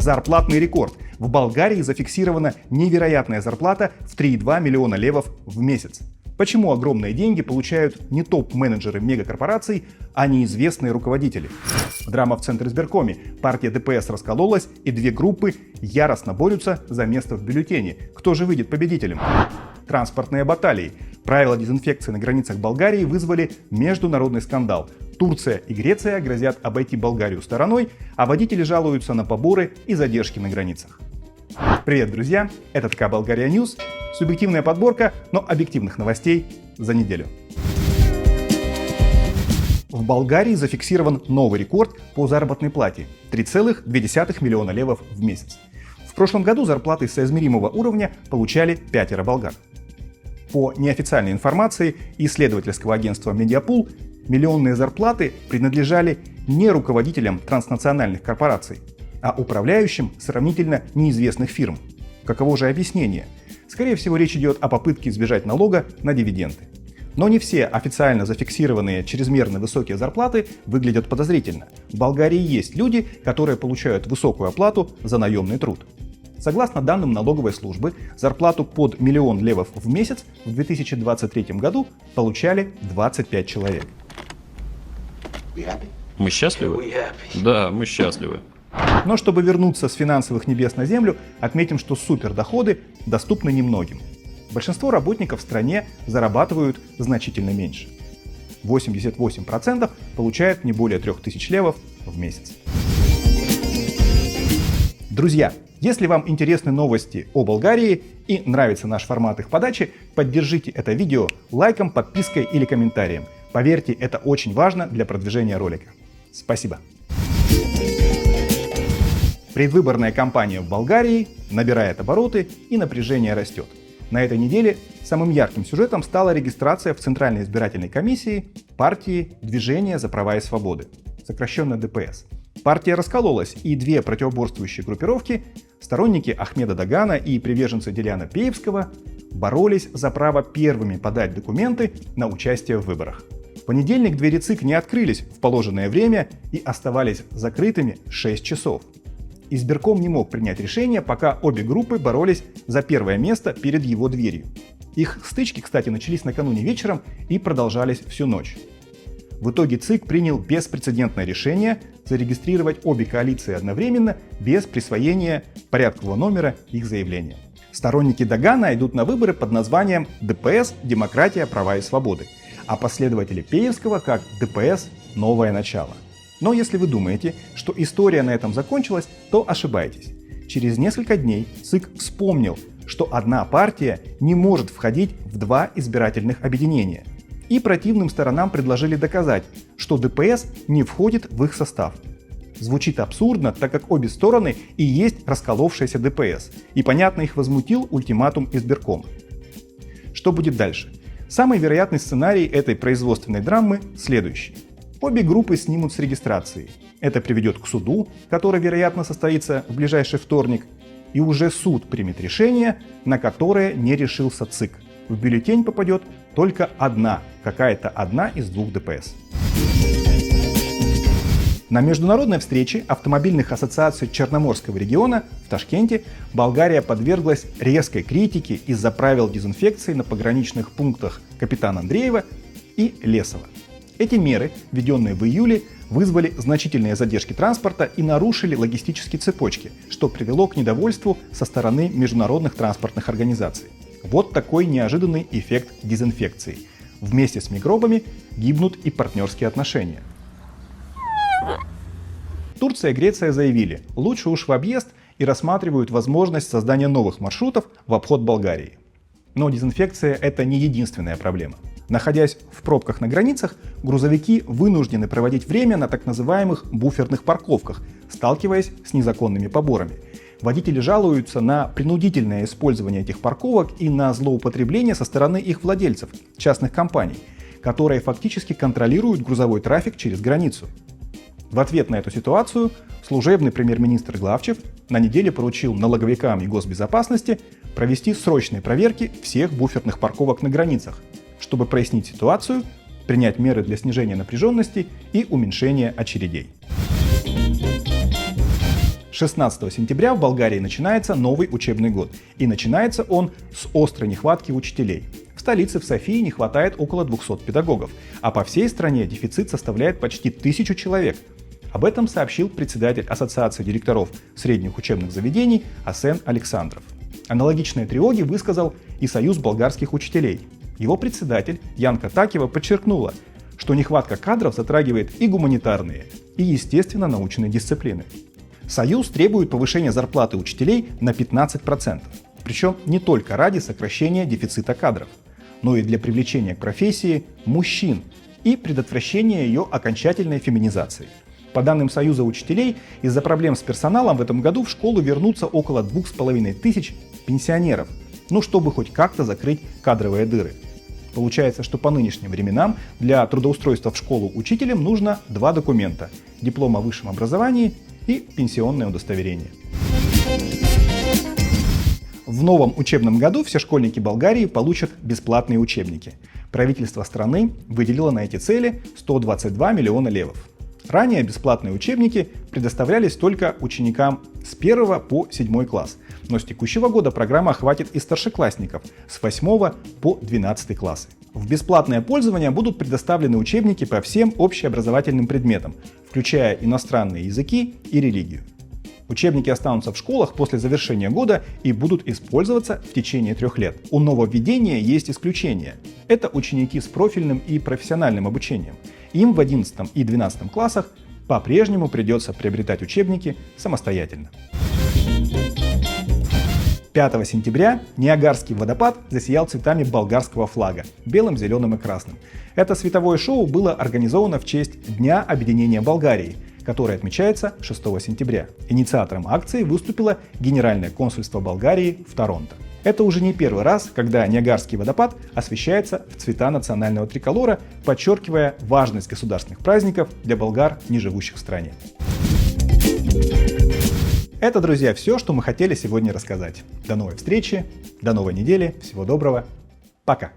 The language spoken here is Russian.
Зарплатный рекорд. В Болгарии зафиксирована невероятная зарплата в 3,2 миллиона левов в месяц. Почему огромные деньги получают не топ-менеджеры мегакорпораций, а неизвестные руководители? Драма в Центризбиркоме. Партия ДПС раскололась, и две группы яростно борются за место в бюллетене. Кто же выйдет победителем? Транспортные баталии. Правила дезинфекции на границах Болгарии вызвали международный скандал. Турция и Греция грозят обойти Болгарию стороной, а водители жалуются на поборы и задержки на границах. Привет, друзья! Это ТК Болгария Ньюс. Субъективная подборка, но объективных новостей за неделю. В Болгарии зафиксирован новый рекорд по заработной плате – 3,2 миллиона левов в месяц. В прошлом году зарплаты соизмеримого уровня получали 5 болгар. По неофициальной информации исследовательского агентства Медиапул, миллионные зарплаты принадлежали не руководителям транснациональных корпораций, а управляющим сравнительно неизвестных фирм. Каково же объяснение? Скорее всего, речь идет о попытке избежать налога на дивиденды. Но не все официально зафиксированные чрезмерно высокие зарплаты выглядят подозрительно. В Болгарии есть люди, которые получают высокую оплату за наемный труд. Согласно данным налоговой службы, зарплату под 1 миллион левов в месяц в 2023 году получали 25 человек. Мы счастливы? Да, мы счастливы. Но чтобы вернуться с финансовых небес на землю, отметим, что супердоходы доступны немногим. Большинство работников в стране зарабатывают значительно меньше. 88% получают не более 3000 левов в месяц. Друзья, если вам интересны новости о Болгарии и нравится наш формат их подачи, поддержите это видео лайком, подпиской или комментарием. Поверьте, это очень важно для продвижения ролика. Спасибо. Предвыборная кампания в Болгарии набирает обороты и напряжение растет. На этой неделе самым ярким сюжетом стала регистрация в Центральной избирательной комиссии партии «Движение за права и свободы», сокращенно ДПС. Партия раскололась, и две противоборствующие группировки, сторонники Ахмеда Дагана и приверженцы Деляна Пеевского, боролись за право первыми подать документы на участие в выборах. В понедельник двери ЦИК не открылись в положенное время и оставались закрытыми 6 часов. Избирком не мог принять решение, пока обе группы боролись за первое место перед его дверью. Их стычки, кстати, начались накануне вечером и продолжались всю ночь. В итоге ЦИК принял беспрецедентное решение зарегистрировать обе коалиции одновременно без присвоения порядкового номера их заявления. Сторонники Дагана идут на выборы под названием ДПС «Демократия, права и свободы», а последователи Пеевского как ДПС «Новое начало». Но если вы думаете, что история на этом закончилась, то ошибаетесь. Через несколько дней ЦИК вспомнил, что одна партия не может входить в два избирательных объединения. И противным сторонам предложили доказать, что ДПС не входит в их состав. Звучит абсурдно, так как обе стороны и есть расколовшаяся ДПС, и понятно их возмутил ультиматум избиркома. Что будет дальше? Самый вероятный сценарий этой производственной драмы следующий. Обе группы снимут с регистрации. Это приведет к суду, который, вероятно, состоится в ближайший вторник, и уже суд примет решение, на которое не решился ЦИК. В бюллетень попадет только какая-то одна из двух ДПС. На международной встрече автомобильных ассоциаций Черноморского региона в Ташкенте Болгария подверглась резкой критике из-за правил дезинфекции на пограничных пунктах Капитана Андреева и Лесова. Эти меры, введенные в июле, вызвали значительные задержки транспорта и нарушили логистические цепочки, что привело к недовольству со стороны международных транспортных организаций. Вот такой неожиданный эффект дезинфекции. Вместе с микробами гибнут и партнерские отношения. Турция и Греция заявили, лучше уж в объезд, и рассматривают возможность создания новых маршрутов в обход Болгарии. Но дезинфекция – это не единственная проблема. Находясь в пробках на границах, грузовики вынуждены проводить время на так называемых буферных парковках, сталкиваясь с незаконными поборами. Водители жалуются на принудительное использование этих парковок и на злоупотребление со стороны их владельцев, частных компаний, которые фактически контролируют грузовой трафик через границу. В ответ на эту ситуацию служебный премьер-министр Главчев на неделе поручил налоговикам и госбезопасности провести срочные проверки всех буферных парковок на границах, чтобы прояснить ситуацию, принять меры для снижения напряженности и уменьшения очередей. 16 сентября в Болгарии начинается новый учебный год. И начинается он с острой нехватки учителей. В столице, в Софии, не хватает около 200 педагогов, а по всей стране дефицит составляет почти 1000 человек. Об этом сообщил председатель Ассоциации директоров средних учебных заведений Асен Александров. Аналогичные тревоги высказал и Союз болгарских учителей. Его председатель Янка Такева подчеркнула, что нехватка кадров затрагивает и гуманитарные, и естественно-научные дисциплины. Союз требует повышения зарплаты учителей на 15%, причем не только ради сокращения дефицита кадров, но и для привлечения к профессии мужчин и предотвращения ее окончательной феминизации. По данным Союза учителей, из-за проблем с персоналом в этом году в школу вернутся около 2500 пенсионеров, чтобы хоть как-то закрыть кадровые дыры. Получается, что по нынешним временам для трудоустройства в школу учителем нужно 2 документа – диплом о высшем образовании и пенсионное удостоверение. В новом учебном году все школьники Болгарии получат бесплатные учебники. Правительство страны выделило на эти цели 122 миллиона левов. Ранее бесплатные учебники предоставлялись только ученикам с 1 по 7 класс, но с текущего года программа охватит и старшеклассников с 8 по 12 классы. В бесплатное пользование будут предоставлены учебники по всем общеобразовательным предметам, включая иностранные языки и религию. Учебники останутся в школах после завершения года и будут использоваться в течение 3 лет. У нововведения есть исключения. Это ученики с профильным и профессиональным обучением. Им в 11 и 12 классах по-прежнему придется приобретать учебники самостоятельно. 5 сентября Ниагарский водопад засиял цветами болгарского флага – белым, зеленым и красным. Это световое шоу было организовано в честь Дня объединения Болгарии, который отмечается 6 сентября. Инициатором акции выступило Генеральное консульство Болгарии в Торонто. Это уже не первый раз, когда Ниагарский водопад освещается в цвета национального триколора, подчеркивая важность государственных праздников для болгар, не живущих в стране. Это, друзья, все, что мы хотели сегодня рассказать. До новой встречи, до новой недели, всего доброго, пока!